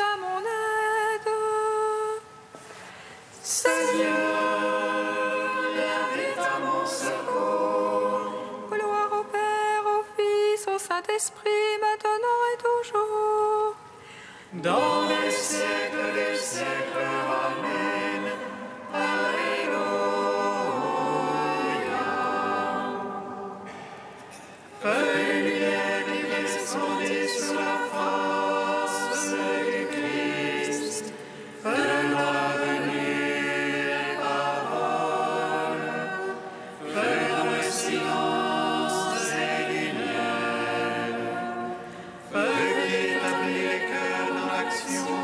à mon aide. Seigneur, viens vite à mon secours. Gloire au Père, au Fils, au Saint-Esprit, maintenant et toujours. Dans les siècles des siècles, Amen. Alléluia. Feuilles lumière qui descendit sur la face du Christ, feu noir venu et parole, feu dans le silence et lumière, feu qui établit les cœurs dans l'action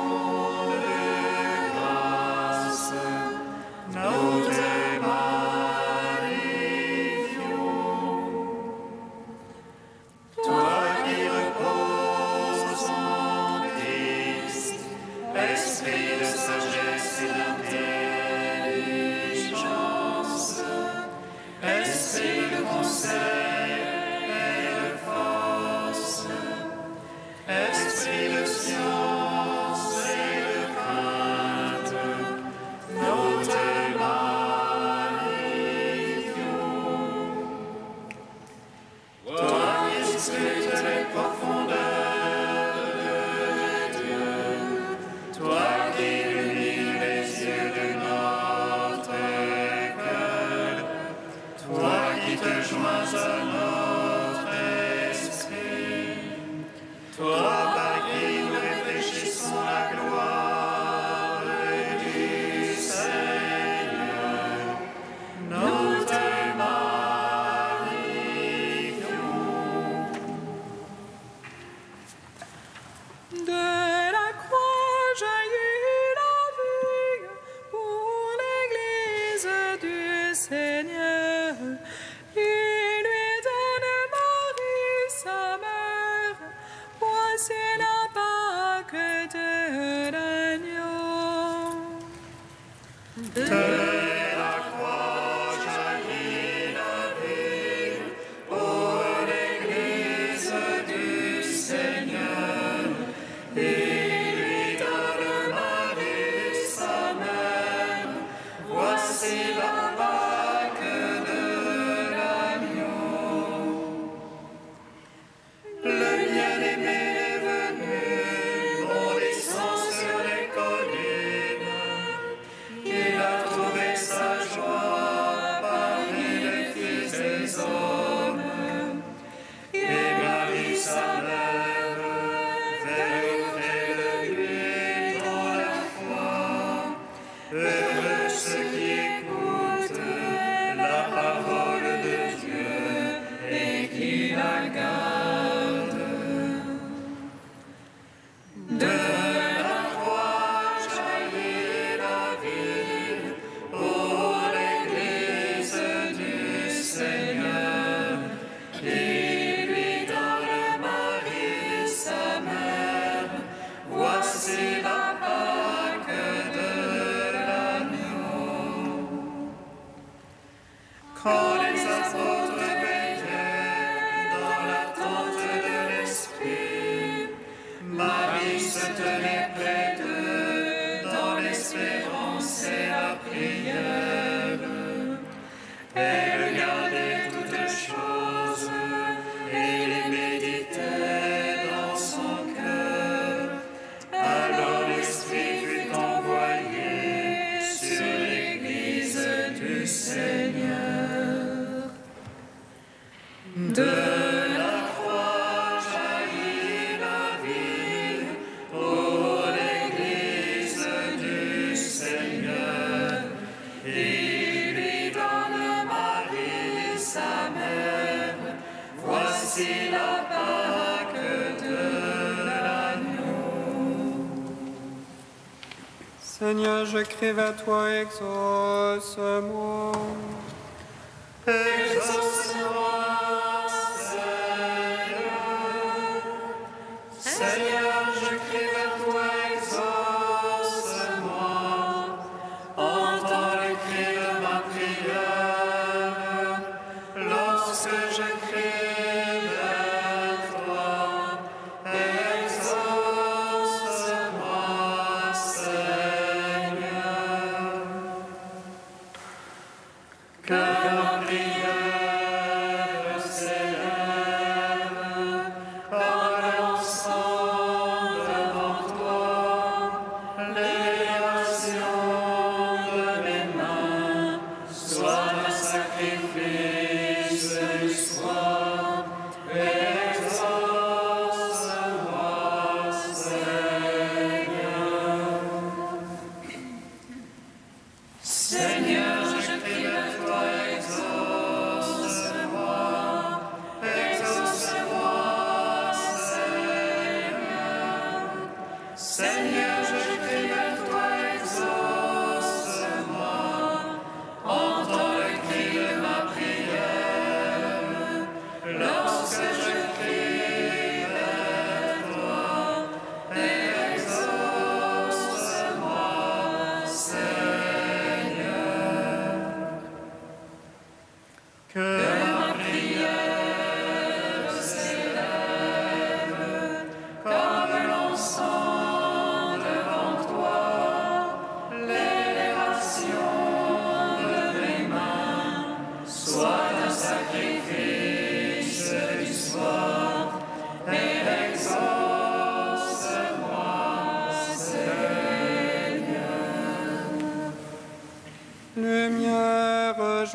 de grâce. Nous te magnifions. Toi qui reposes en Christ, esprit de sagesse et d'intelligence, esprit de conseil et de force, esprit de science et de crainte, nous te magnifions. Toi qui scrutes les profondeurs de Dieu, toi qui illumines les yeux de notre cœur, toi qui te joins à notre esprit, toi par qui nous réfléchissons la gloire du Seigneur, nous te magnifions. De la croix jaillit la vie pour l'Église du Seigneur. Il lui donne Marie, sa mère. Voici la Pâque de l'agneau. De la croix jaillit la vie pour l'Église du Seigneur. Il lui donne Marie, sa mère. Voici la Pâque de l'agneau. Le bien-aimé est venu, on descend sur les collines. Il a trouvé sa joie parmi les fils des hommes. Et Marie, sa mère, veille auprès de lui dans la foi. Heureux ceux qui écoutent la parole de Dieu et qui la gardent. De la croix jaillit la vie pour l'Église du Seigneur. Il lui donne Marie, sa mère. Voici la Pâque de l'agneau. Quand les apôtres veillaient dans l'attente de l'Esprit, Marie se tenait près d'eux dans l'espérance et la prière. Elle gardait toutes choses et les méditait dans son cœur. Alors l'Esprit fut envoyé sur l'Église du Seigneur. De la croix jaillit la vie pour l'Église du Seigneur. Il lui donne Marie, sa mère. Voici la Pâque de l'agneau. Seigneur, je crie vers toi, exauce-moi. Exauce-moi, Seigneur. Seigneur, je crie vers toi, exauce-moi. Entends le cri de ma prière. Lorsque je crie vers toi, exauce-moi.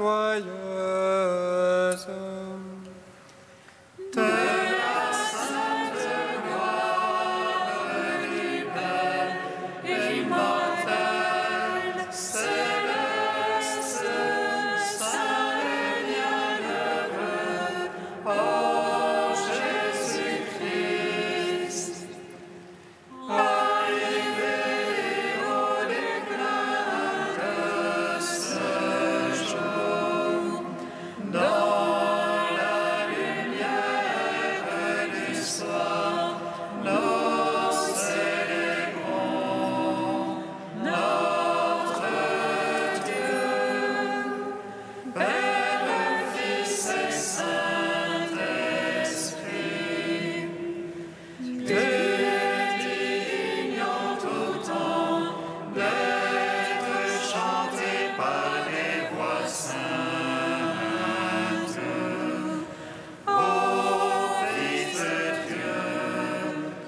joyeuse. De la sainte gloire du Père immortel, céleste, saint et bienheureux, ô Jésus-Christ, arrivé au déclin de ce jour, dans la lumière du soir, nous célébrons notre Dieu, Père, Fils et Saint-Esprit. Tu es digne en tout temps d'être chanté par les voix saintes. Ô Fils de Dieu,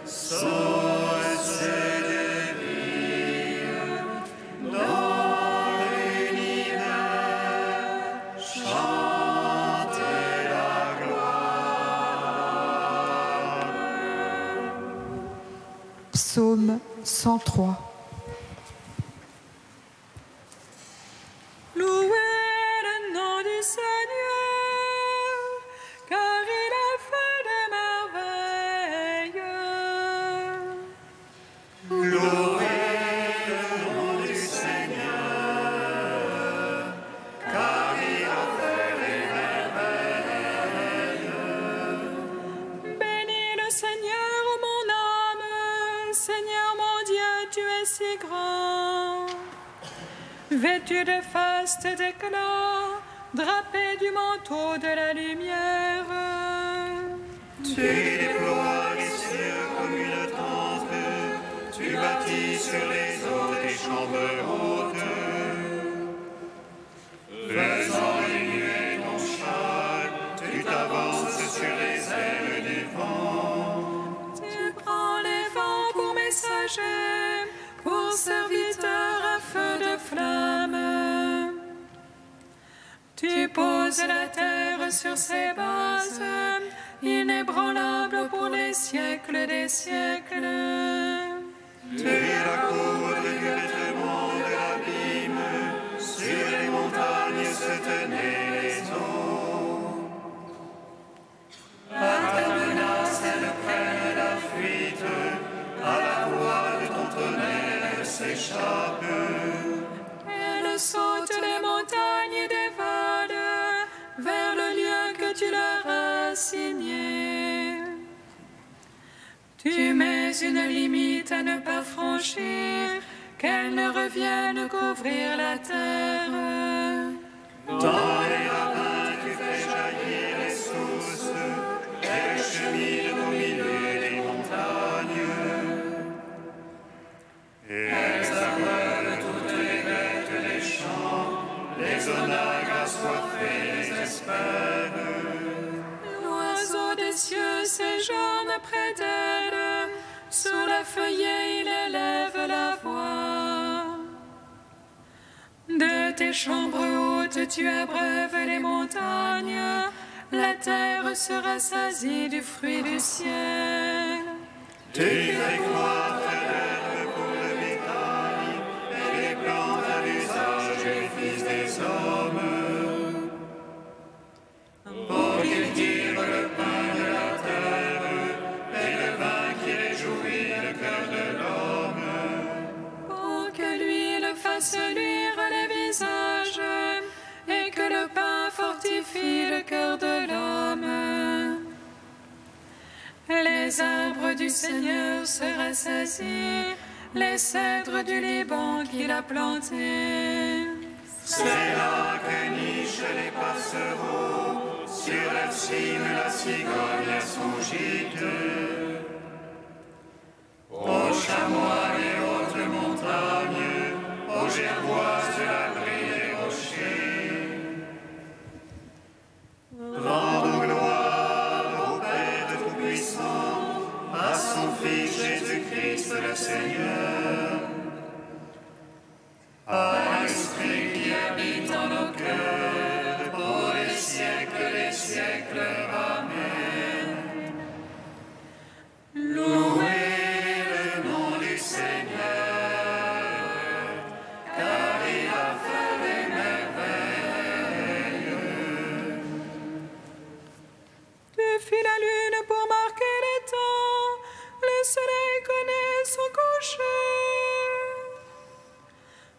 source de vie, dans l'univers, chantez la gloire. Psaume 103. Louez le nom du Seigneur, car il a fait des merveilles. Louez le nom du Seigneur, car il a fait des merveilles. Bénis le Seigneur, mon âme, Seigneur mon Dieu, tu es si grand. Vêtu de faste d'éclat, drapé du manteau de la lumière. Tu déploies les cieux comme une tente, tu bâtis sur les eaux des chambres hautes. Faisant les nuées ton char, tu t'avances sur les ailes du vent. Tu prends les vents pour messagers, pour serviteurs à feu de flamme. Tu poses la terre sur ses bases, inébranlable pour les siècles des siècles. Tu la cour du vêtement de l'abîme, sur les montagnes se tenaient les eaux. À ta menace, elles prennent la fuite, à la voix de ton tonnerre, elles s'échappent. Elles sautent les montagnes et des vallées, vers le lieu que tu leur as assigné. Tu mets une limite à ne pas franchir, qu'elles ne reviennent couvrir la terre. Dans les ravins, tu fais jaillir les sources, elles cheminent au milieu des montagnes. Et elles aveuglent toutes les bêtes des champs, les onagres assoiffés les espèrent. L'oiseau des cieux séjourne près d'elle, sous la feuillée il élève la voix. De tes chambres hautes tu abreuves les montagnes, la terre se rassasie du fruit du ciel. Tu fais croître l'herbe pour le bétail, et les plantes à l'usage des fils des hommes. Pour qu'ils tirent le pain de la terre, et le vin qui réjouit le cœur de l'homme. Pour que l'huile fasse luire les visages, et que le pain fortifie le cœur de l'homme. Les arbres du Seigneur se rassasient, les cèdres du Liban qu'il a plantés. C'est là que nichent les passereaux, sur la cime la cigogne a son gîte. Aux chamois des hautes montagnes, aux gerboises de l'abri des rochers. Rendons gloire au Père Tout-Puissant, à son Fils Jésus-Christ le Seigneur, à l'Esprit qui habite en nos cœurs, fit la lune pour marquer les temps. Le soleil connaît son coucher.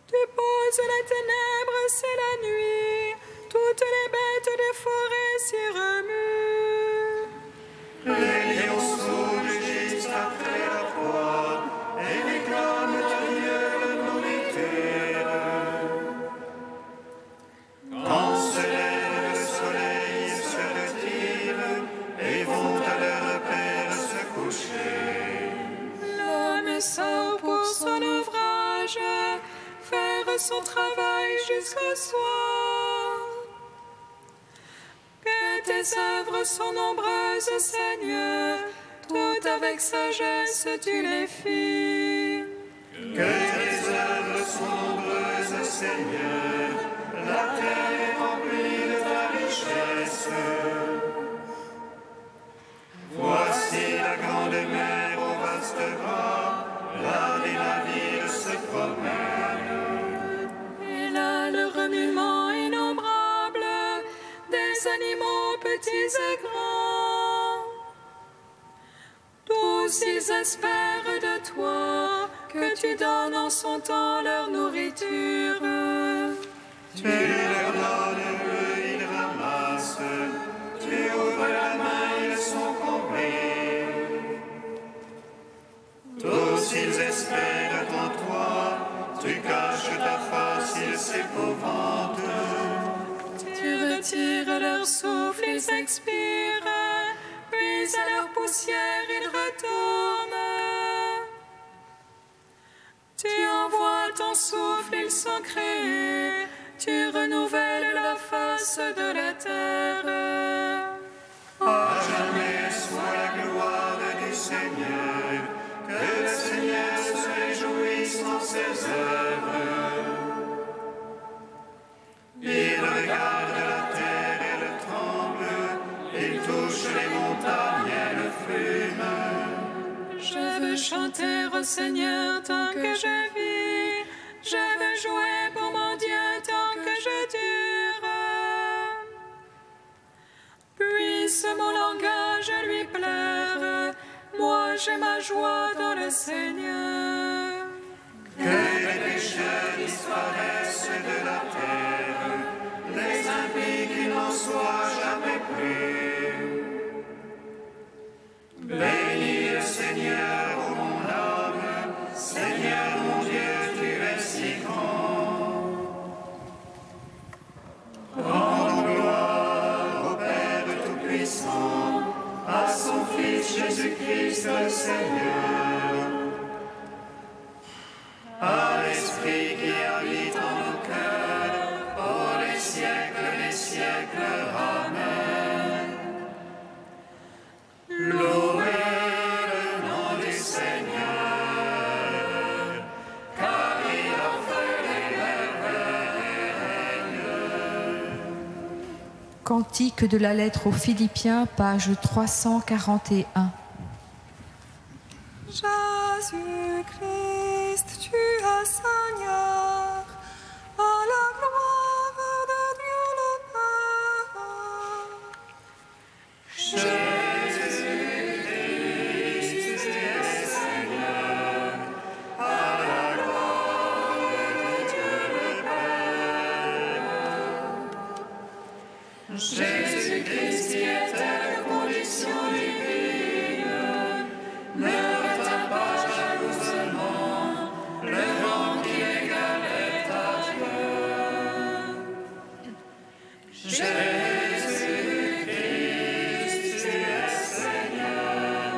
Tu poses les ténèbres, c'est la nuit. Toutes les bêtes des forêts s'y remuent. Les lions sautent d'Égypte après la proie et réclament de Dieu la nourriture. Quand se lève le soleil, ils se retirent et vont à leur père se coucher. L'homme sort pour son ouvrage, faire son travail jusqu'au soir. Que tes œuvres sont nombreuses, Seigneur, tout avec sagesse tu les fis. Que tes œuvres sont nombreuses, Seigneur, la terre est remplie de ta richesse. Voici la grande mer au vaste bras, là les navires se promènent. Et là le remuement innombrable des animaux petits et grands. Tous ils espèrent de toi que tu donnes en son temps leur nourriture. Tu leur donnes, eux, ils ramassent. Tu ouvres la main, ils sont comblés. Tous ils espèrent en toi. Tu caches ta face, ils s'épouvantent. Tu retires leur souffle, ils expirent. Puis à leur poussière, ils retournent. Tu envoies ton souffle, ils sont créés. Tu renouvelles la face de la terre. À jamais soit la gloire du Seigneur, que le Seigneur se réjouisse dans ses œuvres. Il regarde la terre, elle tremble, il touche les montagnes, elles fument. Je veux chanter au Seigneur tant que je vis. Je veux jouer pour mon Dieu tant que je dure. Puisse mon langage lui plaire. Moi j'ai ma joie dans le Seigneur. Que les pécheurs disparaissent de la terre, les impies qui n'en soient jamais plus. Bénis le Seigneur, ô mon âme, Seigneur mon Dieu, tu es si grand. Rendons gloire au Père Tout-Puissant, à son Fils Jésus-Christ le Seigneur, à l'Esprit qui habite en nos cœurs, pour les siècles des siècles. Amen. Louez le nom du Seigneur, car il a fait des merveilles. Cantique de la lettre aux Philippiens, page 341. Jésus-Christ, tu es Seigneur, à la gloire de Dieu le Père. Jésus-Christ, tu es Seigneur, à la gloire de Dieu le Père. Jésus-Christ qui était la condition divine, ne retint pas jalousement le rang qui égalait à Dieu. Jésus-Christ, tu es Seigneur,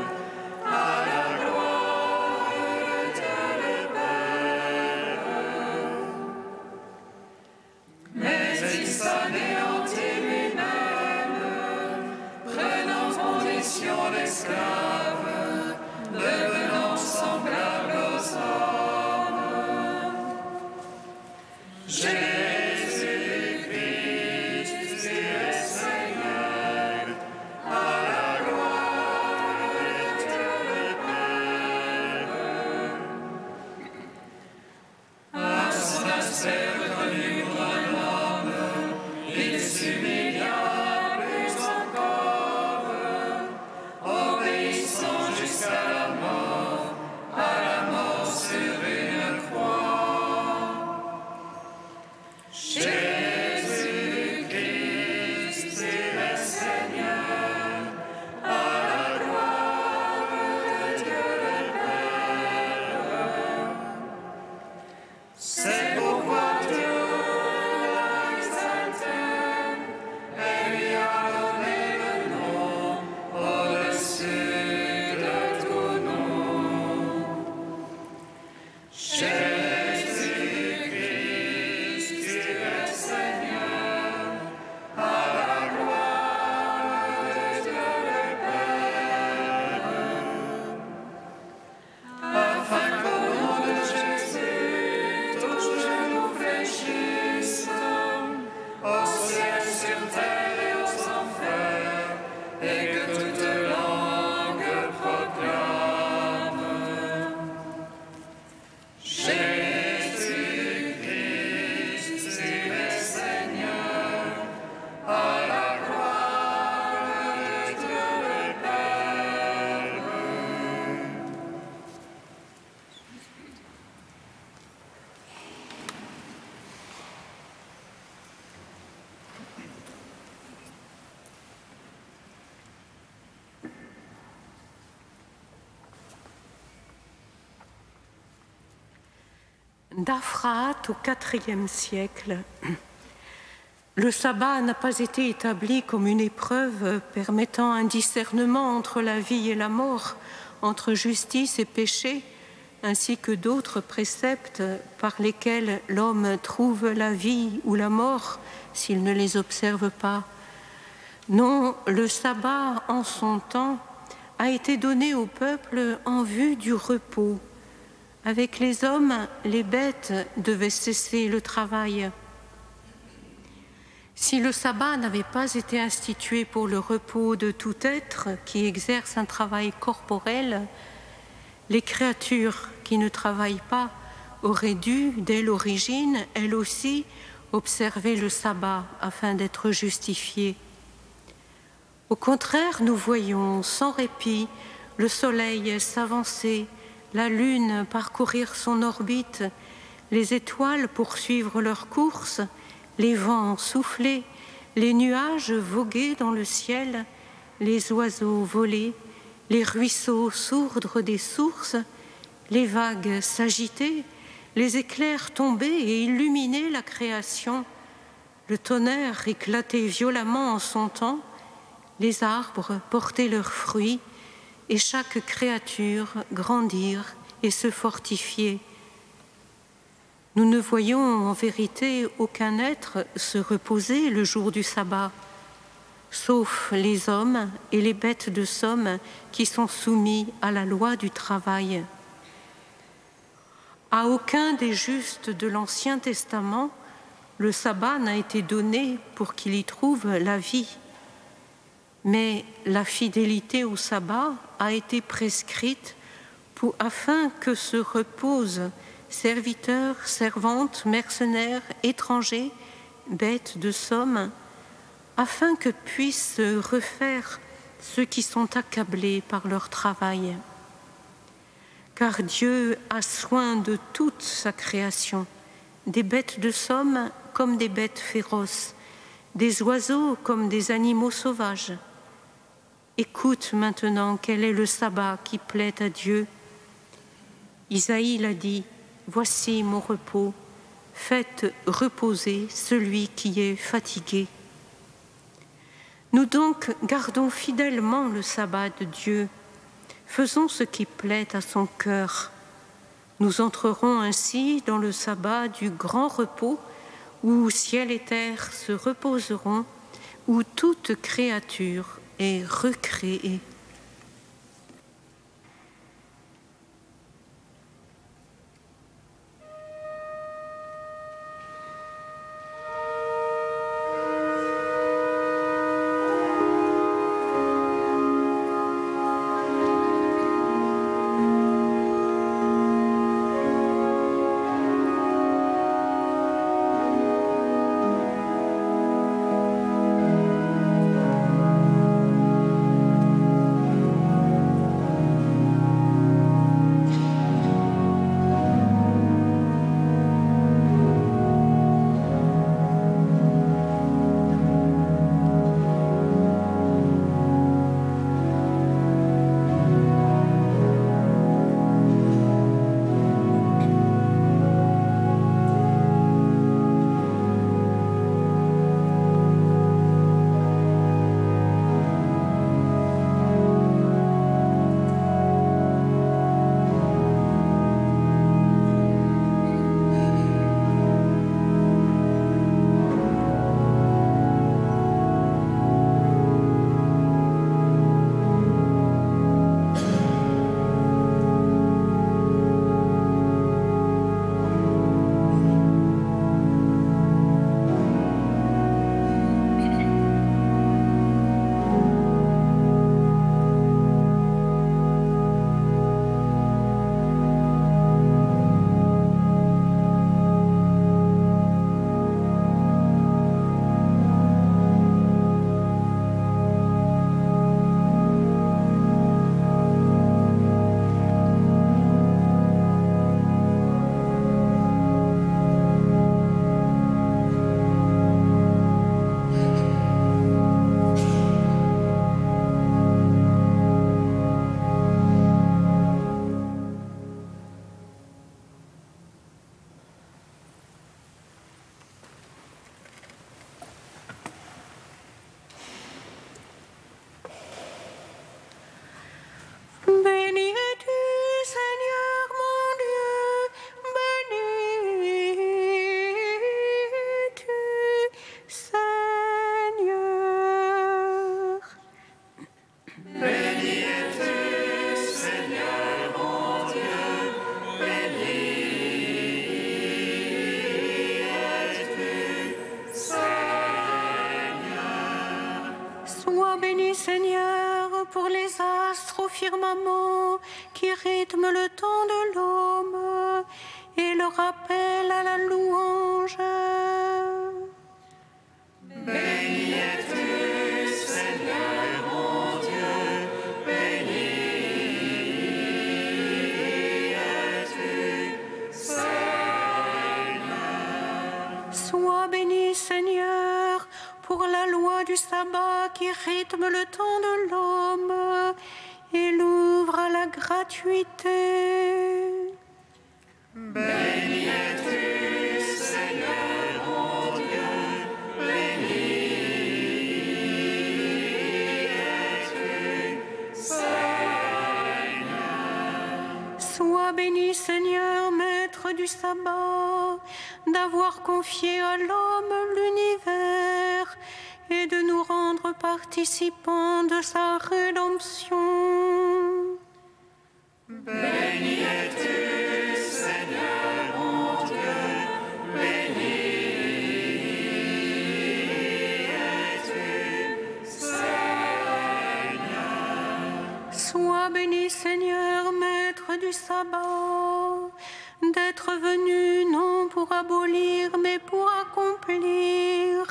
à la gloire de Dieu le Père. Mais il s'anéantit lui-même, prenant condition d'esclave, devenant semblable aux hommes. Jésus-Christ, tu es Seigneur, à la gloire de Dieu le Père. À son aspect reconnu pour un homme, il s'humilia plus encore. et que toute langue proclame. Jésus-Christ, tu es Seigneur, à la gloire de Dieu le Père. D'Aphraat au IVe siècle, le sabbat n'a pas été établi comme une épreuve permettant un discernement entre la vie et la mort, entre justice et péché, ainsi que d'autres préceptes par lesquels l'homme trouve la vie ou la mort s'il ne les observe pas. Non, le sabbat en son temps a été donné au peuple en vue du repos. Avec les hommes, les bêtes devaient cesser le travail. Si le sabbat n'avait pas été institué pour le repos de tout être qui exerce un travail corporel, les créatures qui ne travaillent pas auraient dû, dès l'origine, elles aussi, observer le sabbat afin d'être justifiées. Au contraire, nous voyons sans répit le soleil s'avancer, la lune parcourir son orbite, les étoiles poursuivre leur course, les vents souffler, les nuages voguer dans le ciel, les oiseaux voler, les ruisseaux sourdre des sources, les vagues s'agiter, les éclairs tomber et illuminer la création, le tonnerre éclater violemment en son temps, les arbres porter leurs fruits, et chaque créature grandir et se fortifier. Nous ne voyons en vérité aucun être se reposer le jour du sabbat, sauf les hommes et les bêtes de somme qui sont soumis à la loi du travail. À aucun des justes de l'Ancien Testament, le sabbat n'a été donné pour qu'il y trouve la vie. Mais la fidélité au sabbat a été prescrite afin que se reposent serviteurs, servantes, mercenaires, étrangers, bêtes de somme, afin que puissent se refaire ceux qui sont accablés par leur travail. Car Dieu a soin de toute sa création, des bêtes de somme comme des bêtes féroces, des oiseaux comme des animaux sauvages. Écoute maintenant quel est le sabbat qui plaît à Dieu. Isaïe l'a dit, « Voici mon repos, faites reposer celui qui est fatigué. » Nous donc gardons fidèlement le sabbat de Dieu, faisons ce qui plaît à son cœur. Nous entrerons ainsi dans le sabbat du grand repos où ciel et terre se reposeront, où toute créature est recréée. Sois béni, Seigneur, pour les astres au firmament qui rythment le temps de l'homme et le rappellent à la louange. Béni es-tu, Seigneur mon Dieu, béni es-tu, Seigneur. Sois béni, Seigneur, pour la loi du sabbat qui rythme le temps de l'homme et l'ouvre à la gratuité. Béni es-tu, Seigneur mon Dieu, béni es-tu, Seigneur. Sois béni, Seigneur, maître du sabbat, d'avoir confié à l'homme l'univers et de nous rendre participants de sa rédemption. Béni es-tu, Seigneur mon Dieu, béni es-tu, Seigneur. Sois béni, Seigneur, maître du sabbat, d'être venu non pour abolir, mais pour accomplir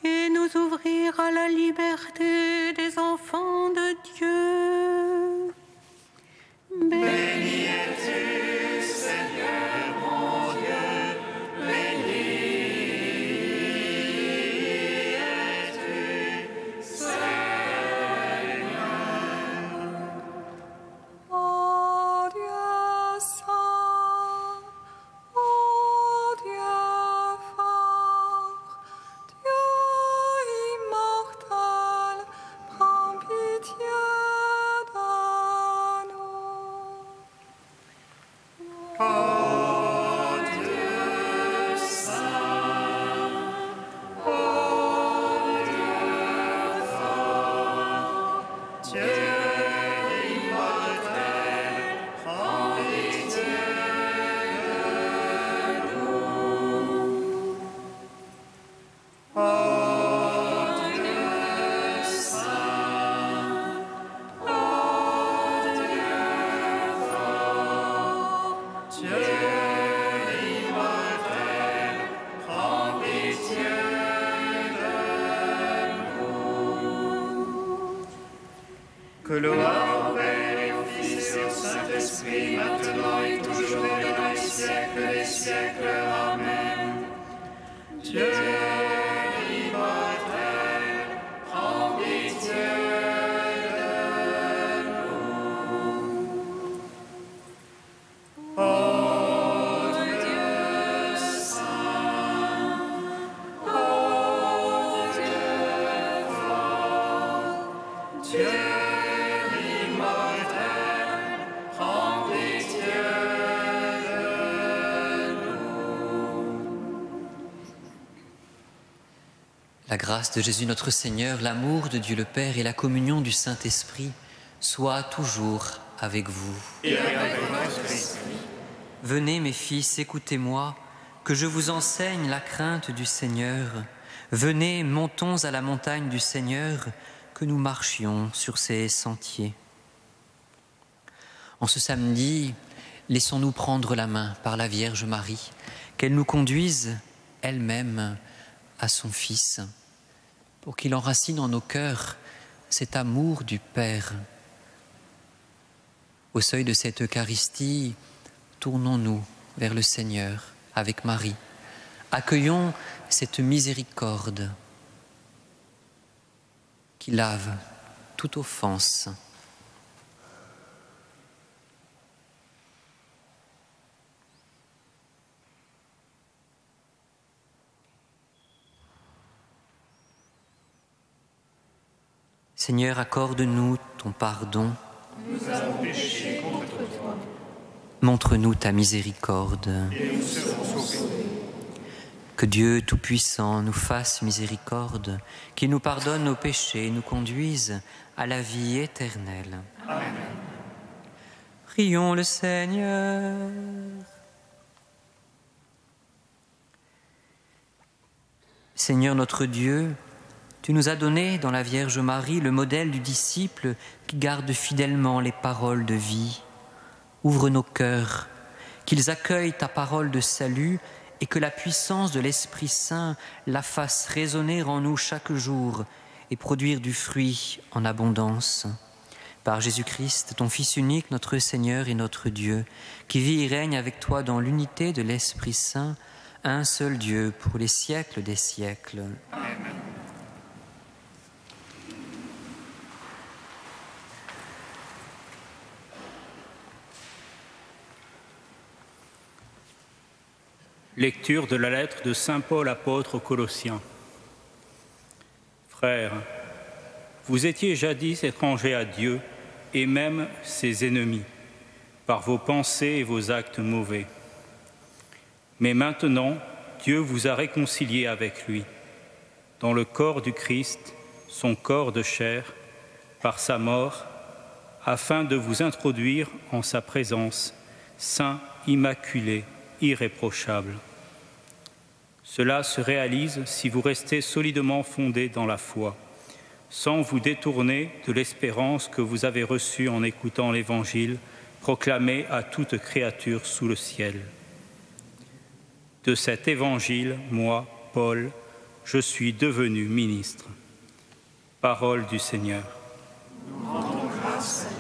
et nous ouvrir à la liberté des enfants de Dieu. Béni es-tu, Seigneur mon Dieu, béni es-tu, Seigneur. Ô Dieu saint, ô Dieu fort, Dieu immortel, prends pitié de nous. Ô Dieu saint, ô Dieu fort, Dieu immortel, prends pitié de nous. Ô Dieu saint, ô Dieu fort, Dieu immortel, prends pitié de nous. Que gloire au Père et au Fils et au Saint-Esprit, maintenant et toujours et dans les siècles des siècles. Amen. Dieu immortel, prends pitié de nous. Ô Dieu saint, ô Dieu fort, Dieu immortel, prends pitié de nous. La grâce de Jésus notre Seigneur, l'amour de Dieu le Père et la communion du Saint-Esprit soient toujours avec vous. Et avec votre esprit. Venez mes fils, écoutez-moi, que je vous enseigne la crainte du Seigneur. Venez, montons à la montagne du Seigneur, que nous marchions sur ses sentiers. En ce samedi, laissons-nous prendre la main par la Vierge Marie, qu'elle nous conduise elle-même à son Fils, pour qu'il enracine en nos cœurs cet amour du Père. Au seuil de cette Eucharistie, tournons-nous vers le Seigneur avec Marie. Accueillons cette miséricorde qui lave toute offense. Seigneur, accorde-nous ton pardon. Nous avons péché contre toi. Montre-nous ta miséricorde. Et nous serons sauvés. Que Dieu Tout-Puissant nous fasse miséricorde, qu'il nous pardonne nos péchés et nous conduise à la vie éternelle. Amen. Prions le Seigneur. Seigneur notre Dieu, Tu nous as donné dans la Vierge Marie le modèle du disciple qui garde fidèlement les paroles de vie. Ouvre nos cœurs, qu'ils accueillent ta parole de salut et que la puissance de l'Esprit Saint la fasse résonner en nous chaque jour et produire du fruit en abondance. Par Jésus-Christ, ton Fils unique, notre Seigneur et notre Dieu, qui vit et règne avec toi dans l'unité de l'Esprit Saint, un seul Dieu pour les siècles des siècles. Amen. Lecture de la lettre de saint Paul apôtre aux Colossiens. Frères, vous étiez jadis étrangers à Dieu et même ses ennemis, par vos pensées et vos actes mauvais. Mais maintenant, Dieu vous a réconciliés avec lui, dans le corps du Christ, son corps de chair, par sa mort, afin de vous introduire en sa présence, saint, immaculé, irréprochable. Cela se réalise si vous restez solidement fondés dans la foi, sans vous détourner de l'espérance que vous avez reçue en écoutant l'Évangile proclamé à toute créature sous le ciel. De cet Évangile, moi, Paul, je suis devenu ministre. Parole du Seigneur. Nous rendons grâce à Dieu.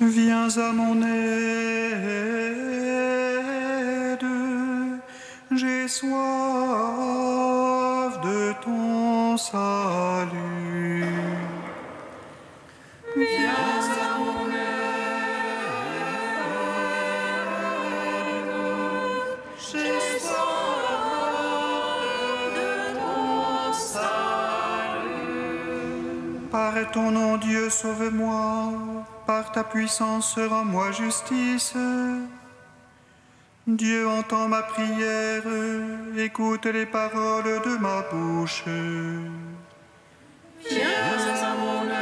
Viens à mon aide, j'ai soif de ton salut. Viens à mon aide, j'ai soif de ton salut. Par ton nom, Dieu, sauve-moi. Par ta puissance, rends-moi justice. Dieu entend ma prière, écoute les paroles de ma bouche. Viens à mon aide,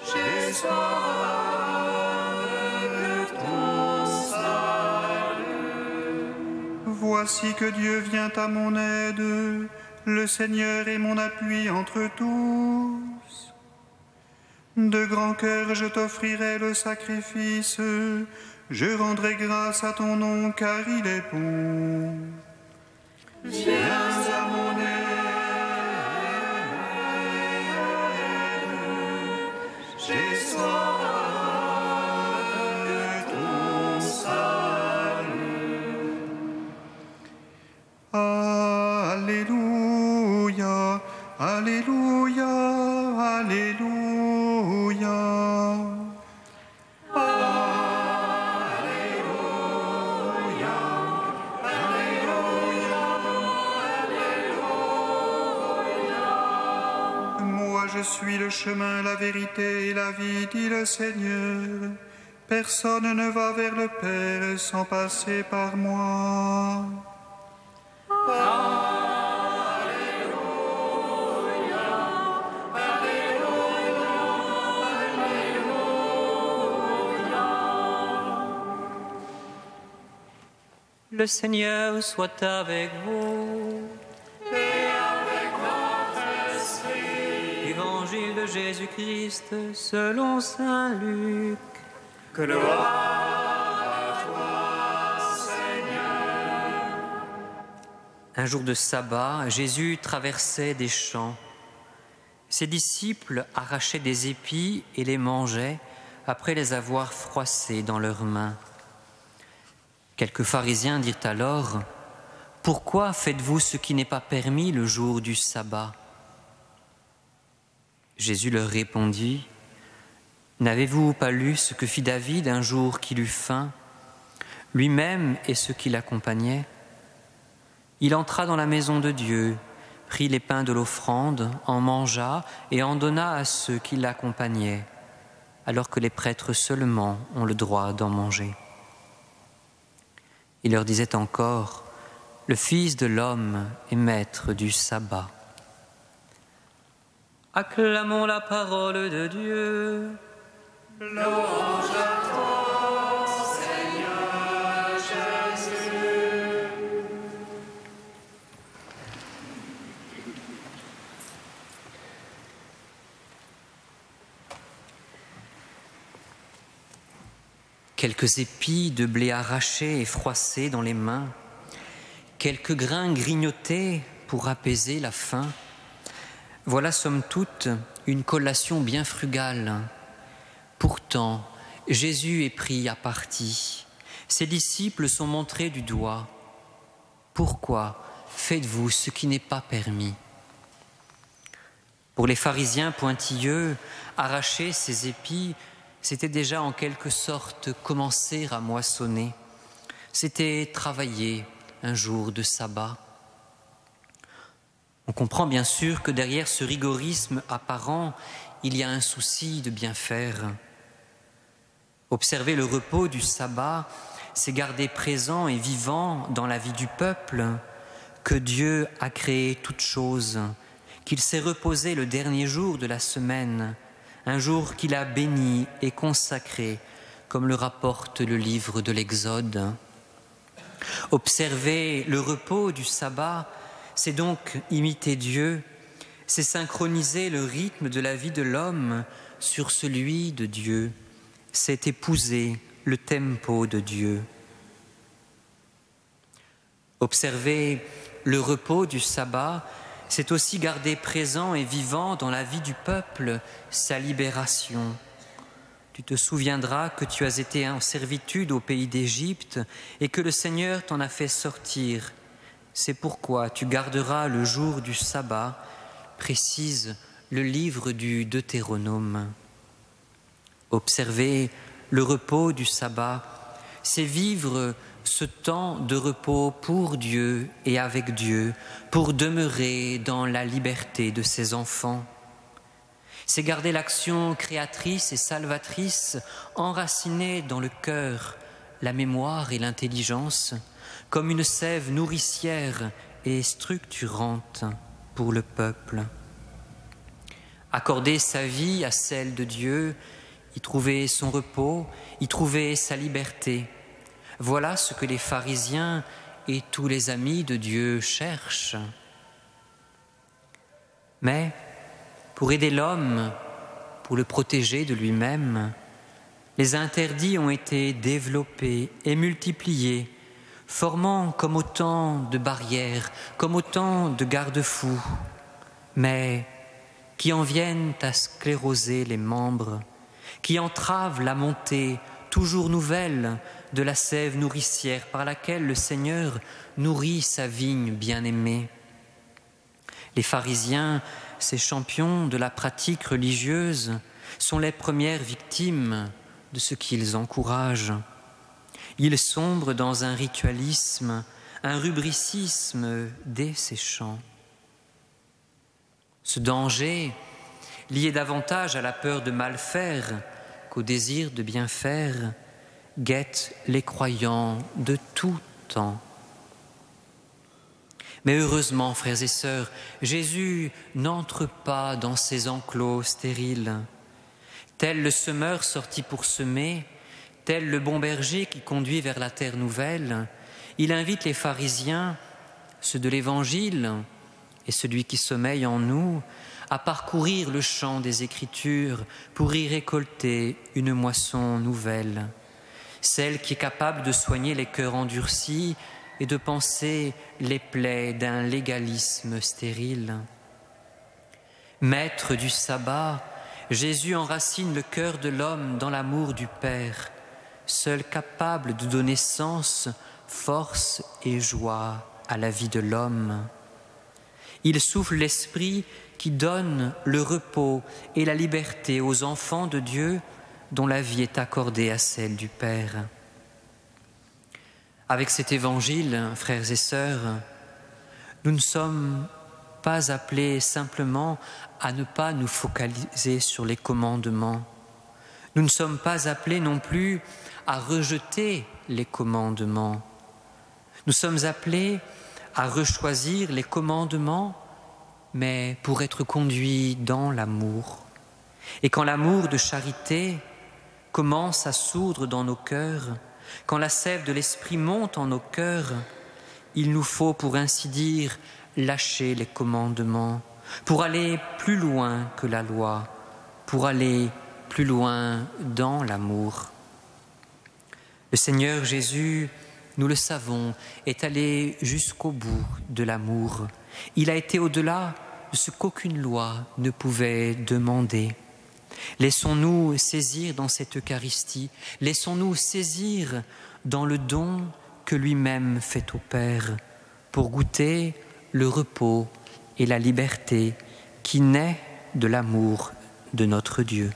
j'ai soif de ton salut. Voici que Dieu vient à mon aide. Le Seigneur est mon appui entre tous. De grand cœur, je t'offrirai le sacrifice. Je rendrai grâce à ton nom, car il est bon. Viens à mon aide, j'ai soif de ton salut. Alléluia, Alléluia, Alléluia. Alléluia, Alléluia, Alléluia. Moi je suis le chemin, la vérité et la vie, dit le Seigneur. Personne ne va vers le Père sans passer par moi. Le Seigneur soit avec vous. Et avec votre esprit. Évangile de Jésus-Christ selon saint Luc. Gloire à toi, Seigneur. Un jour de sabbat, Jésus traversait des champs. Ses disciples arrachaient des épis et les mangeaient après les avoir froissés dans leurs mains. Quelques pharisiens dirent alors : « Pourquoi faites-vous ce qui n'est pas permis le jour du sabbat ?» Jésus leur répondit : « N'avez-vous pas lu ce que fit David un jour qu'il eut faim, lui-même et ceux qui l'accompagnaient ? Il entra dans la maison de Dieu, prit les pains de l'offrande, en mangea et en donna à ceux qui l'accompagnaient, alors que les prêtres seulement ont le droit d'en manger. Il leur disait encore : « Le Fils de l'homme est maître du sabbat. » Acclamons la parole de Dieu. Louange à toi, Seigneur Jésus. Quelques épis de blé arrachés et froissés dans les mains, quelques grains grignotés pour apaiser la faim. Voilà somme toute une collation bien frugale. Pourtant, Jésus est pris à partie. Ses disciples sont montrés du doigt. Pourquoi faites-vous ce qui n'est pas permis ? Pour les pharisiens pointilleux, arracher ces épis, c'était déjà en quelque sorte commencer à moissonner. C'était travailler un jour de sabbat. On comprend bien sûr que derrière ce rigorisme apparent, il y a un souci de bien faire. Observer le repos du sabbat, c'est garder présent et vivant dans la vie du peuple que Dieu a créé toutes choses, qu'il s'est reposé le dernier jour de la semaine, un jour qu'il a béni et consacré, comme le rapporte le livre de l'Exode. Observer le repos du sabbat, c'est donc imiter Dieu, c'est synchroniser le rythme de la vie de l'homme sur celui de Dieu, c'est épouser le tempo de Dieu. Observer le repos du sabbat, c'est aussi garder présent et vivant dans la vie du peuple sa libération. Tu te souviendras que tu as été en servitude au pays d'Égypte et que le Seigneur t'en a fait sortir. C'est pourquoi tu garderas le jour du sabbat, précise le livre du Deutéronome. Observer le repos du sabbat, c'est vivre ce temps de repos pour Dieu et avec Dieu, pour demeurer dans la liberté de ses enfants. C'est garder l'action créatrice et salvatrice enracinée dans le cœur, la mémoire et l'intelligence, comme une sève nourricière et structurante pour le peuple. Accorder sa vie à celle de Dieu, y trouver son repos, y trouver sa liberté. Voilà ce que les pharisiens et tous les amis de Dieu cherchent. Mais pour aider l'homme, pour le protéger de lui-même, les interdits ont été développés et multipliés, formant comme autant de barrières, comme autant de garde-fous, mais qui en viennent à scléroser les membres, qui entravent la montée toujours nouvelle de la sève nourricière par laquelle le Seigneur nourrit sa vigne bien-aimée. Les pharisiens, ces champions de la pratique religieuse, sont les premières victimes de ce qu'ils encouragent. Ils sombrent dans un ritualisme, un rubricisme desséchant. Ce danger, lié davantage à la peur de mal faire qu'au désir de bien faire guettent les croyants de tout temps. Mais heureusement, frères et sœurs, Jésus n'entre pas dans ces enclos stériles. Tel le semeur sorti pour semer, tel le bon berger qui conduit vers la terre nouvelle, il invite les pharisiens, ceux de l'Évangile et celui qui sommeille en nous, à parcourir le champ des Écritures pour y récolter une moisson nouvelle, celle qui est capable de soigner les cœurs endurcis et de panser les plaies d'un légalisme stérile. Maître du sabbat, Jésus enracine le cœur de l'homme dans l'amour du Père, seul capable de donner sens, force et joie à la vie de l'homme. Il souffle l'Esprit qui donne le repos et la liberté aux enfants de Dieu dont la vie est accordée à celle du Père. Avec cet évangile, frères et sœurs, nous ne sommes pas appelés simplement à ne pas nous focaliser sur les commandements. Nous ne sommes pas appelés non plus à rejeter les commandements. Nous sommes appelés à rechoisir les commandements, mais pour être conduits dans l'amour. Et quand l'amour de charité commence à sourdre dans nos cœurs, quand la sève de l'Esprit monte en nos cœurs, il nous faut, pour ainsi dire, lâcher les commandements, pour aller plus loin que la loi, pour aller plus loin dans l'amour. Le Seigneur Jésus, nous le savons, est allé jusqu'au bout de l'amour. Il a été au-delà de ce qu'aucune loi ne pouvait demander. Laissons-nous saisir dans cette Eucharistie, laissons-nous saisir dans le don que lui-même fait au Père pour goûter le repos et la liberté qui naît de l'amour de notre Dieu.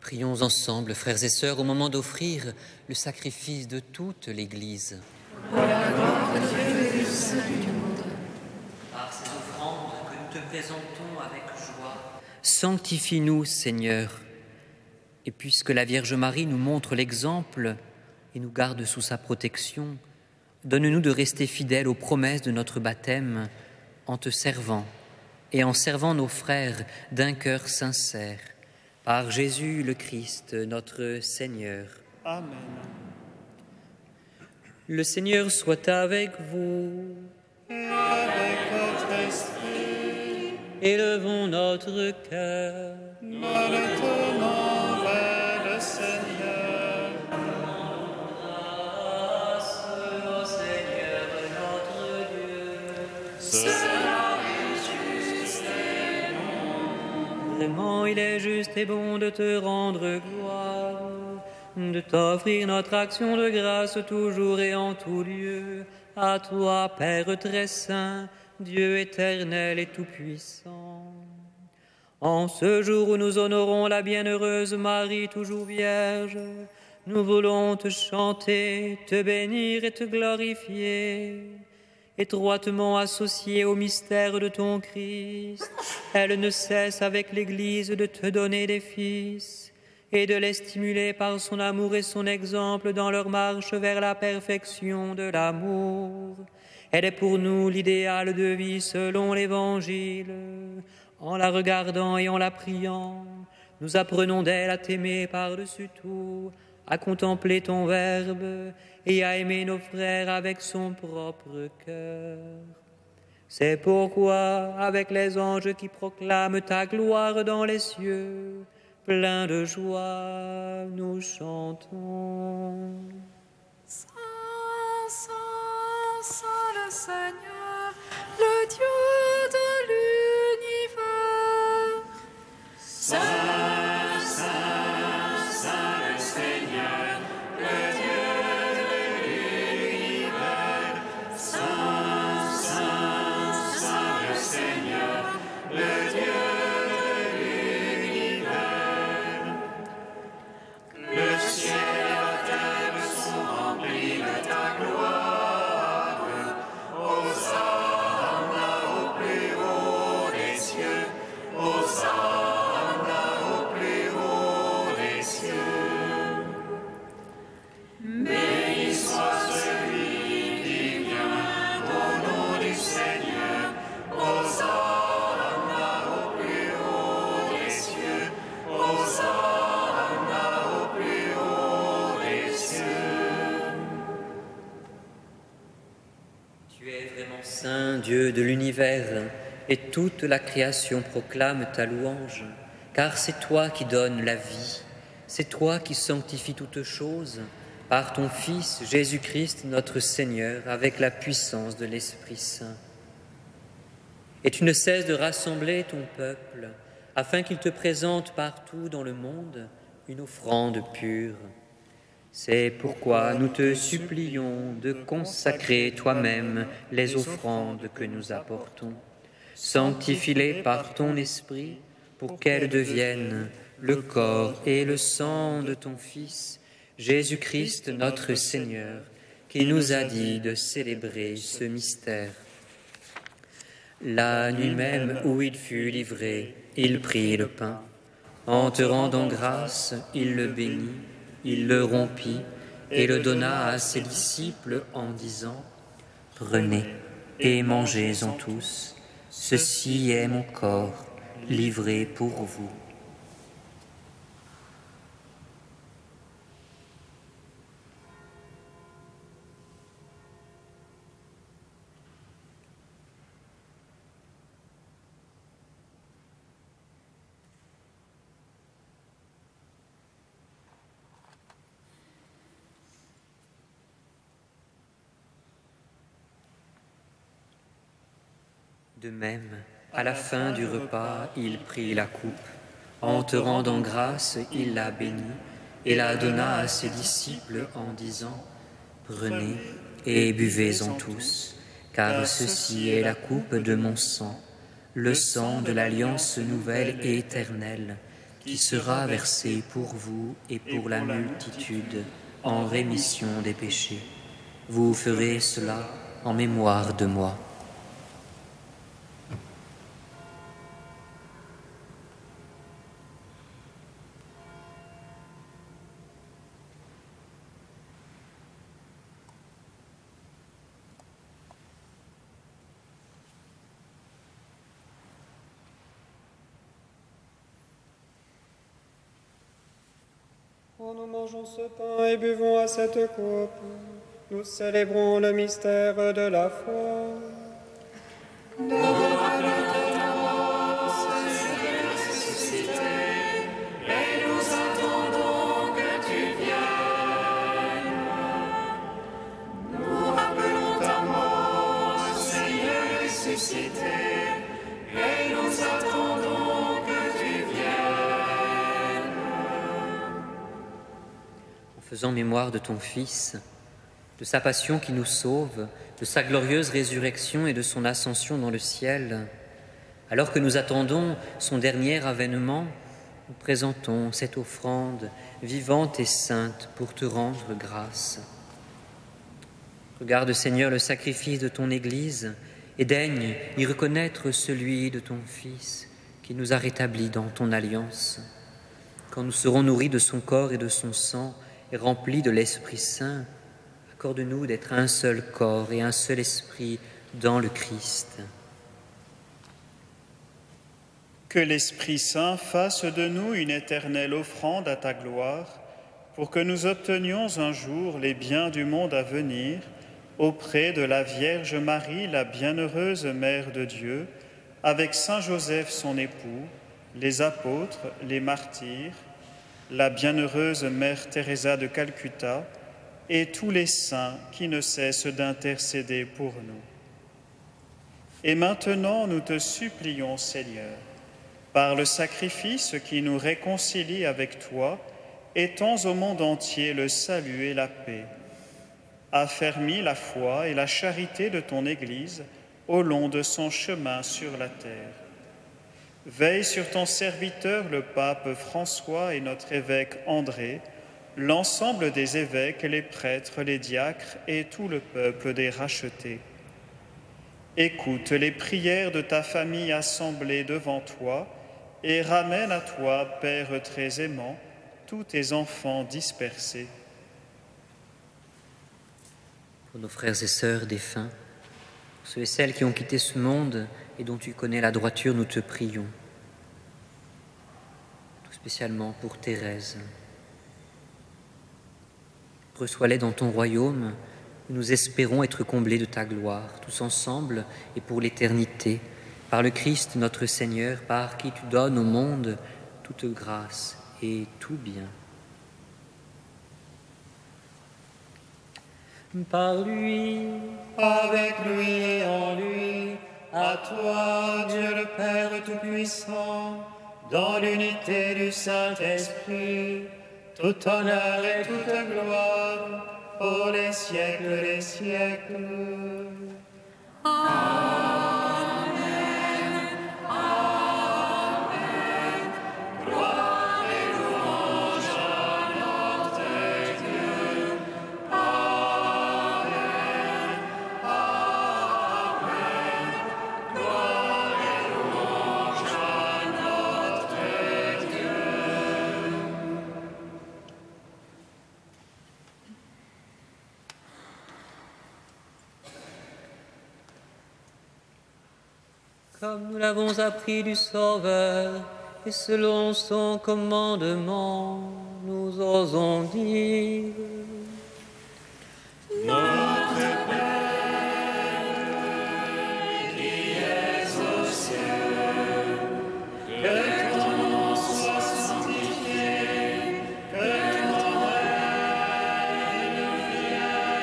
Prions ensemble, frères et sœurs, au moment d'offrir le sacrifice de toute l'Église. Pour la gloire de Dieu et du salut du monde. Par ces offrandes que nous te présentons avec joie, sanctifie-nous, Seigneur. Et puisque la Vierge Marie nous montre l'exemple et nous garde sous sa protection, donne-nous de rester fidèles aux promesses de notre baptême en te servant et en servant nos frères d'un cœur sincère. Par Jésus le Christ, notre Seigneur. Amen. Le Seigneur soit avec vous. Et avec votre esprit, Élevons notre cœur. nous le tenons vers le Seigneur. Grâce au Seigneur notre Dieu. Cela est juste et bon. Vraiment, il est juste et bon de te rendre gloire, de t'offrir notre action de grâce toujours et en tout lieu. À toi, Père très saint, Dieu éternel et tout-puissant. En ce jour où nous honorons la bienheureuse Marie, toujours vierge, nous voulons te chanter, te bénir et te glorifier. Étroitement associée au mystère de ton Christ, elle ne cesse avec l'Église de te donner des fils et de les stimuler par son amour et son exemple dans leur marche vers la perfection de l'amour. Elle est pour nous l'idéal de vie selon l'Évangile. En la regardant et en la priant, nous apprenons d'elle à t'aimer par-dessus tout, à contempler ton Verbe et à aimer nos frères avec son propre cœur. C'est pourquoi, avec les anges qui proclament ta gloire dans les cieux, pleins de joie, nous chantons. Saint, Saint, Saint le Seigneur, le Dieu de l'univers. Saint, Saint, Saint le Seigneur, le Dieu de l'univers. Saint, Saint, Saint le Seigneur, le Dieu de l'univers. Le ciel et la terre sont remplis de ta gloire. Hosanna au plus haut des cieux. Hosanna au plus haut des cieux. Béni soit celui qui vient au nom du Seigneur. Hosanna au plus haut des cieux. Hosanna au plus haut des cieux. Tu es vraiment saint, Dieu de l'univers, et toute la création proclame ta louange, car c'est toi qui donnes la vie, c'est toi qui sanctifies toutes choses, par ton Fils Jésus-Christ notre Seigneur, avec la puissance de l'Esprit Saint. Et tu ne cesses de rassembler ton peuple, afin qu'il te présente partout dans le monde une offrande pure. C'est pourquoi nous te supplions de consacrer toi-même les offrandes que nous apportons. Sanctifie-les par ton esprit pour qu'elles deviennent le corps et le sang de ton Fils, Jésus-Christ notre Seigneur, qui nous a dit de célébrer ce mystère. La nuit même où il fut livré, il prit le pain. En te rendant grâce, il le bénit, il le rompit et le donna à ses disciples en disant : « Prenez et mangez-en tous. Ceci est mon corps, livré pour vous. » De même, à la fin du repas, il prit la coupe. En te rendant grâce, il la bénit et la donna à ses disciples en disant : « Prenez et buvez-en tous, car ceci est la coupe de mon sang, le sang de l'alliance nouvelle et éternelle, qui sera versé pour vous et pour la multitude en rémission des péchés. Vous ferez cela en mémoire de moi. Quand nous mangeons ce pain et buvons à cette coupe, nous célébrons le mystère de la foi. Nous rappelons ta mort, Seigneur ressuscité, et nous attendons que tu viennes. Nous rappelons ta mort, Seigneur ressuscité, et nous attendons que tu viennes. En faisant mémoire de ton Fils, de sa passion qui nous sauve, de sa glorieuse résurrection et de son ascension dans le ciel, alors que nous attendons son dernier avènement, nous présentons cette offrande vivante et sainte pour te rendre grâce. Regarde, Seigneur, le sacrifice de ton Église et daigne y reconnaître celui de ton Fils qui nous a rétablis dans ton alliance. Quand nous serons nourris de son corps et de son sang et remplis de l'Esprit Saint, accorde-nous d'être un seul corps et un seul esprit dans le Christ. Que l'Esprit Saint fasse de nous une éternelle offrande à ta gloire, pour que nous obtenions un jour les biens du monde à venir, auprès de la Vierge Marie, la bienheureuse Mère de Dieu, avec Saint Joseph son époux, les apôtres, les martyrs, la bienheureuse Mère Teresa de Calcutta, et tous les saints qui ne cessent d'intercéder pour nous. Et maintenant, nous te supplions, Seigneur, par le sacrifice qui nous réconcilie avec toi, étends au monde entier le salut et la paix. Affermis la foi et la charité de ton Église au long de son chemin sur la terre. Veille sur ton serviteur, le pape François et notre évêque André, l'ensemble des évêques, les prêtres, les diacres et tout le peuple des rachetés. Écoute les prières de ta famille assemblée devant toi et ramène à toi, Père très aimant, tous tes enfants dispersés. Pour nos frères et sœurs défunts, pour ceux et celles qui ont quitté ce monde et dont tu connais la droiture, nous te prions. Tout spécialement pour Thérèse. Reçois-les dans ton royaume, où nous espérons être comblés de ta gloire, tous ensemble et pour l'éternité, par le Christ notre Seigneur, par qui tu donnes au monde toute grâce et tout bien. Par lui, avec lui et en lui, à toi, Dieu le Père Tout-Puissant, dans l'unité du Saint-Esprit, tout honneur et toute gloire, pour les siècles des siècles. Amen. Amen. Gloire et louange à notre Dieu. Amen. Amen. Gloire et louange à notre Dieu. Comme nous l'avons appris du Sauveur, et selon son commandement, nous osons dire: Notre Père, qui es aux cieux, que ton nom soit sanctifié, que ton règne vienne,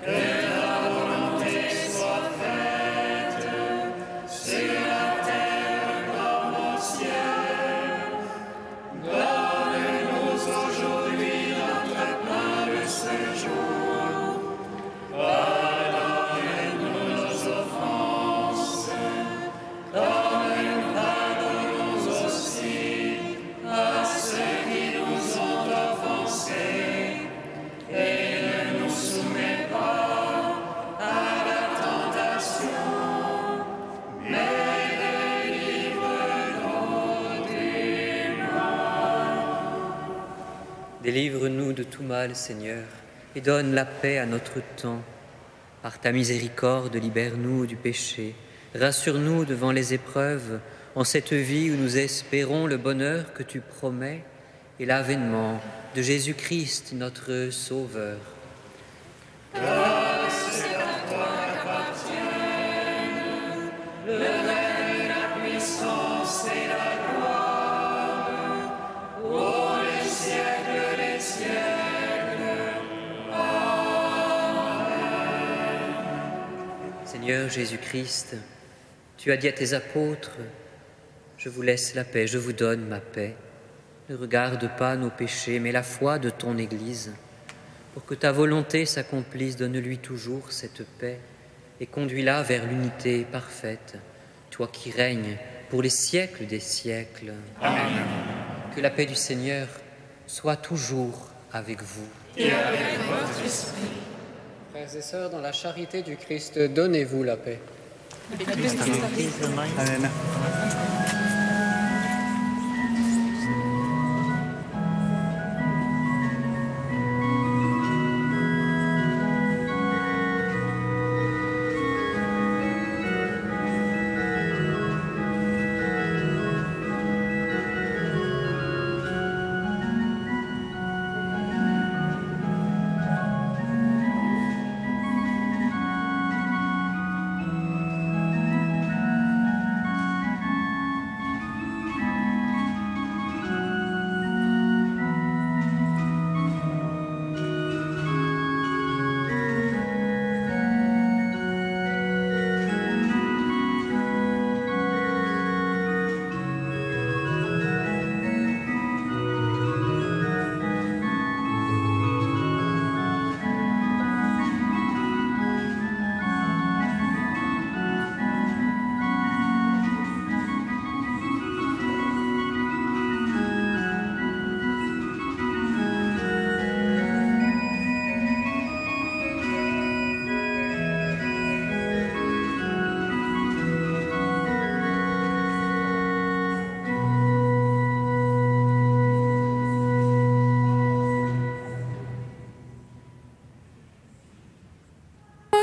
que ta volonté soit faite sur la terre comme au ciel. Donne-nous aujourd'hui notre pain Délivre-nous de tout mal, Seigneur, et donne la paix à notre temps. Par ta miséricorde, libère-nous du péché. Rassure-nous devant les épreuves, en cette vie où nous espérons le bonheur que tu promets et l'avènement de Jésus-Christ, notre Sauveur. Car c'est à toi qu'appartiennent le règne, la puissance et la gloire, pour les siècles des siècles. Amen. Seigneur Jésus-Christ, tu as dit à tes apôtres, « Je vous laisse la paix, je vous donne ma paix. Ne regarde pas nos péchés, mais la foi de ton Église. Pour que ta volonté s'accomplisse, donne-lui toujours cette paix et conduis-la vers l'unité parfaite, toi qui règnes pour les siècles des siècles. Amen. Que la paix du Seigneur soit toujours avec vous. Et avec votre esprit. Frères et sœurs, dans la charité du Christ, donnez-vous la paix. Amen.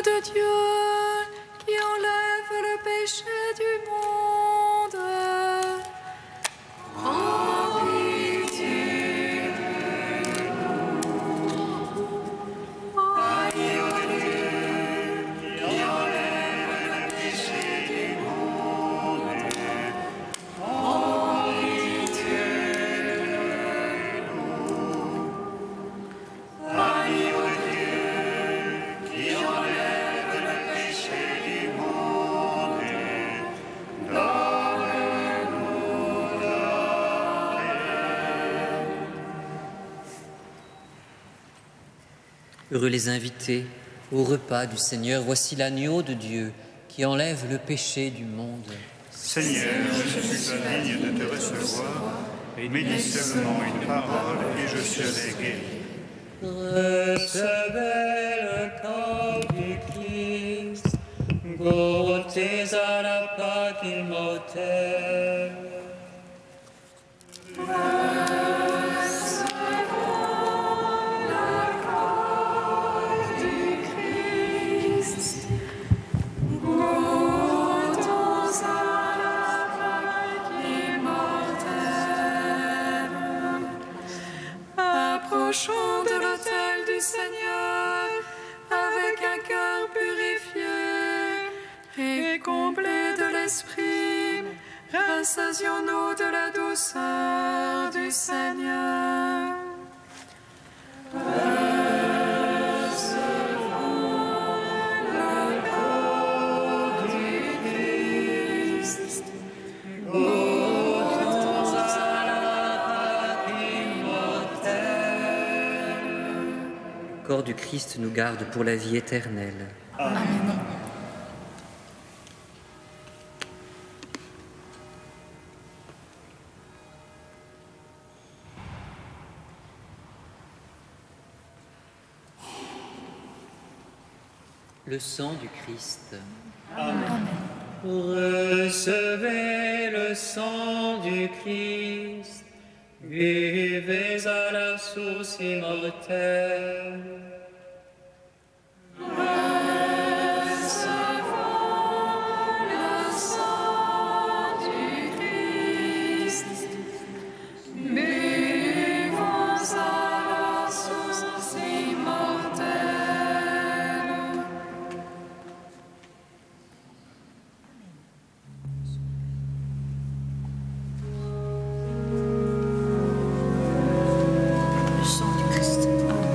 De Dieu qui enlève le péché du monde. En pitié de nous. Agneau de Dieu qui enlève le péché du monde. En pitié de nous. Agneau de Dieu qui enlève Heureux les invités au repas du Seigneur. Voici l'agneau de Dieu qui enlève le péché du monde. Seigneur, je ne suis pas digne de te recevoir, mais dis seulement une parole et je serai guéri. Recevez le corps du Christ, goûtez à la Pâque immortelle. Approchons de l'autel du Seigneur avec un cœur purifié et comblé de l'Esprit. Rassasions-nous de la douceur du Seigneur. Le corps du Christ nous garde pour la vie éternelle. Amen. Le sang du Christ. Amen. Recevez le sang du Christ, Buvez à la source immortelle. Le sang du Christ. Amen.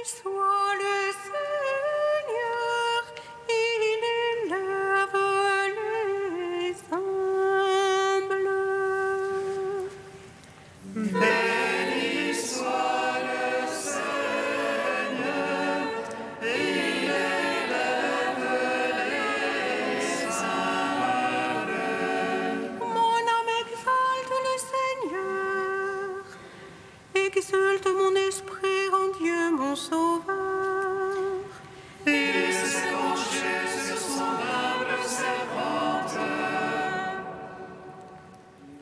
soit le Seigneur, il élève les humbles. Béni soit le Seigneur, il élève les humbles. Mon âme exalte le Seigneur, exulte mon esprit en Dieu mon Sauveur. Il s'est penché sur son humble servante.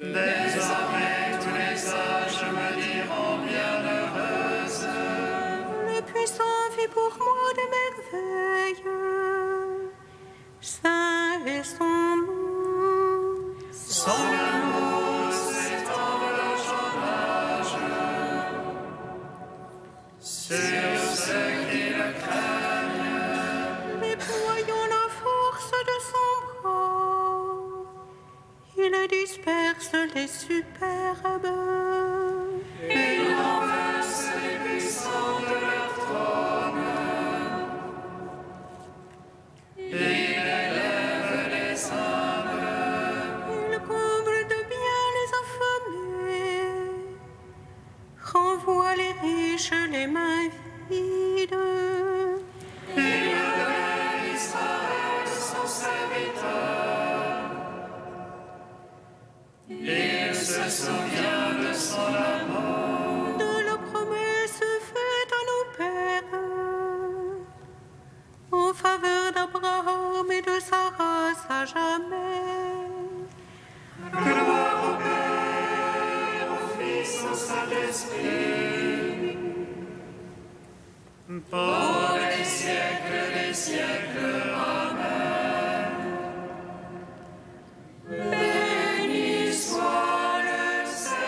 Désormais tous les âges me diront bienheureuse. Le puissant fit pour moi des merveilles. Saint est son nom. Son amour s'étend de l'âge en âge. Sur ceux qui le craignent. Déployant la force de son bras, il disperse les superbes. Il renverse les puissants de leur trône. Il élève les humbles. Il comble de bien les affamés, renvoie les riches les mains vides. Il relève Israël, son serviteur. Il se souvient de son amour. De la promesse faite à nos pères, en faveur d'Abraham et de sa race à jamais. Gloire au Père, au Fils, au Saint-Esprit. Pour les siècles, Amen. Béni soit le Seigneur,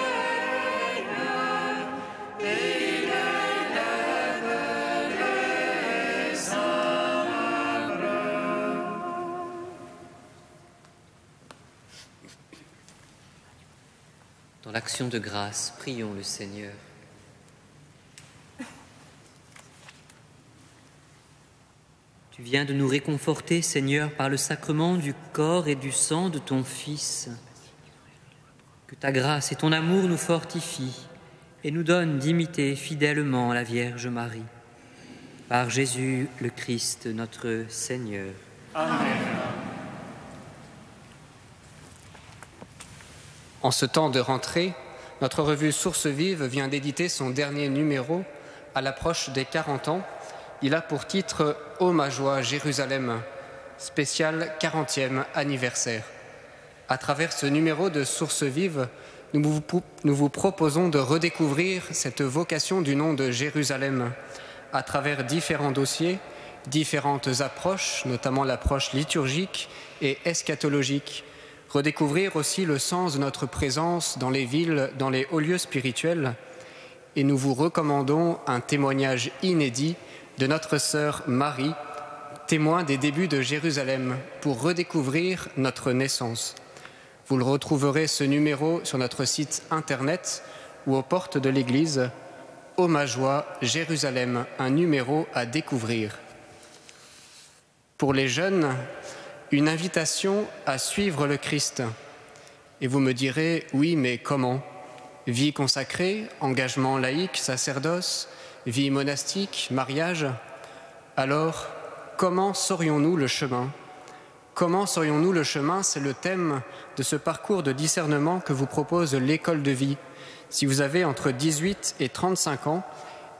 il élève les humbles. Dans l'action de grâce, prions le Seigneur. Tu viens de nous réconforter, Seigneur, par le sacrement du corps et du sang de ton Fils. Que ta grâce et ton amour nous fortifient et nous donnent d'imiter fidèlement la Vierge Marie. Par Jésus le Christ, notre Seigneur. Amen. En ce temps de rentrée, notre revue Sources Vives vient d'éditer son dernier numéro à l'approche des 40 ans. Il a pour titre « Ô ma joie, Jérusalem », spécial 40e anniversaire. À travers ce numéro de Sources Vives, nous vous proposons de redécouvrir cette vocation du nom de Jérusalem à travers différents dossiers, différentes approches, notamment l'approche liturgique et eschatologique. Redécouvrir aussi le sens de notre présence dans les villes, dans les hauts lieux spirituels. Et nous vous recommandons un témoignage inédit de notre sœur Marie, témoin des débuts de Jérusalem, pour redécouvrir notre naissance. Vous le retrouverez ce numéro sur notre site internet ou aux portes de l'église. Ô ma joie, Jérusalem, un numéro à découvrir. Pour les jeunes, une invitation à suivre le Christ. Et vous me direz, oui, mais comment? Vie consacrée, engagement laïque, sacerdoce, vie monastique, mariage. Alors, comment saurions-nous le chemin? Comment saurions-nous le chemin? C'est le thème de ce parcours de discernement que vous propose l'école de vie. Si vous avez entre 18 et 35 ans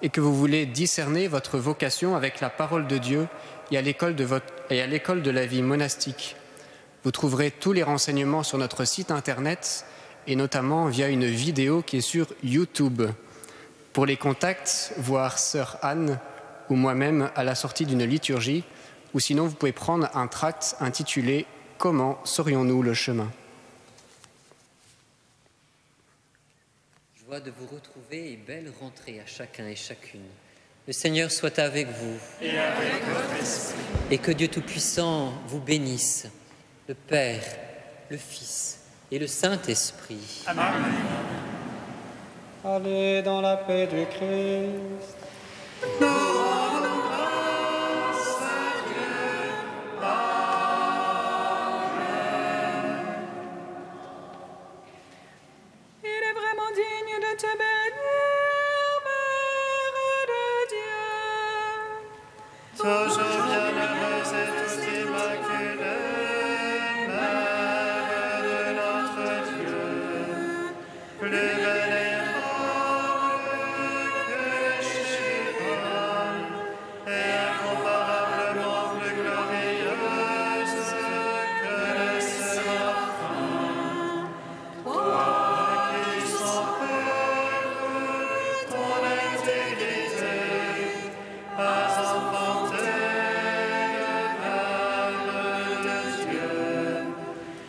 et que vous voulez discerner votre vocation avec la parole de Dieu et à l'école de la vie monastique, vous trouverez tous les renseignements sur notre site internet et notamment via une vidéo qui est sur YouTube. Pour les contacts, voir sœur Anne ou moi-même à la sortie d'une liturgie, ou sinon vous pouvez prendre un tract intitulé « Comment saurions-nous le chemin ?» Joie de vous retrouver et belle rentrée à chacun et chacune. Le Seigneur soit avec vous. Et avec votre esprit. Et que Dieu Tout-Puissant vous bénisse, le Père, le Fils et le Saint-Esprit. Amen. Allez dans la paix du Christ. Nous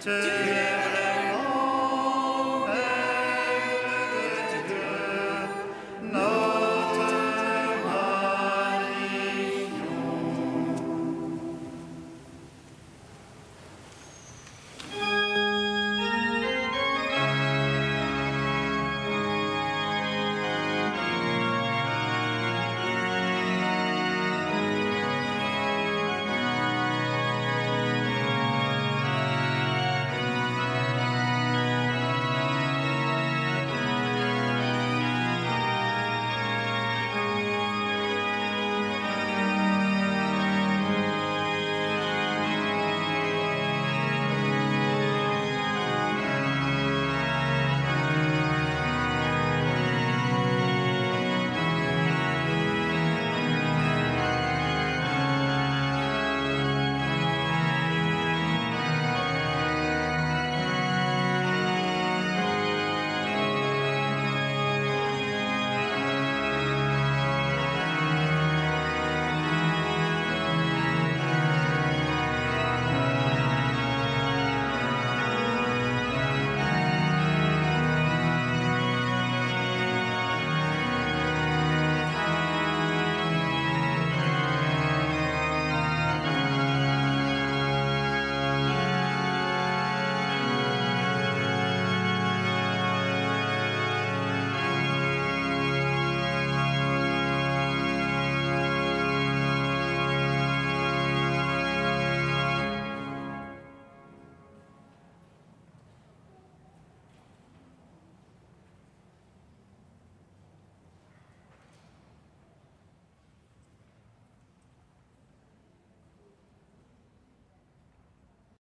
Dieu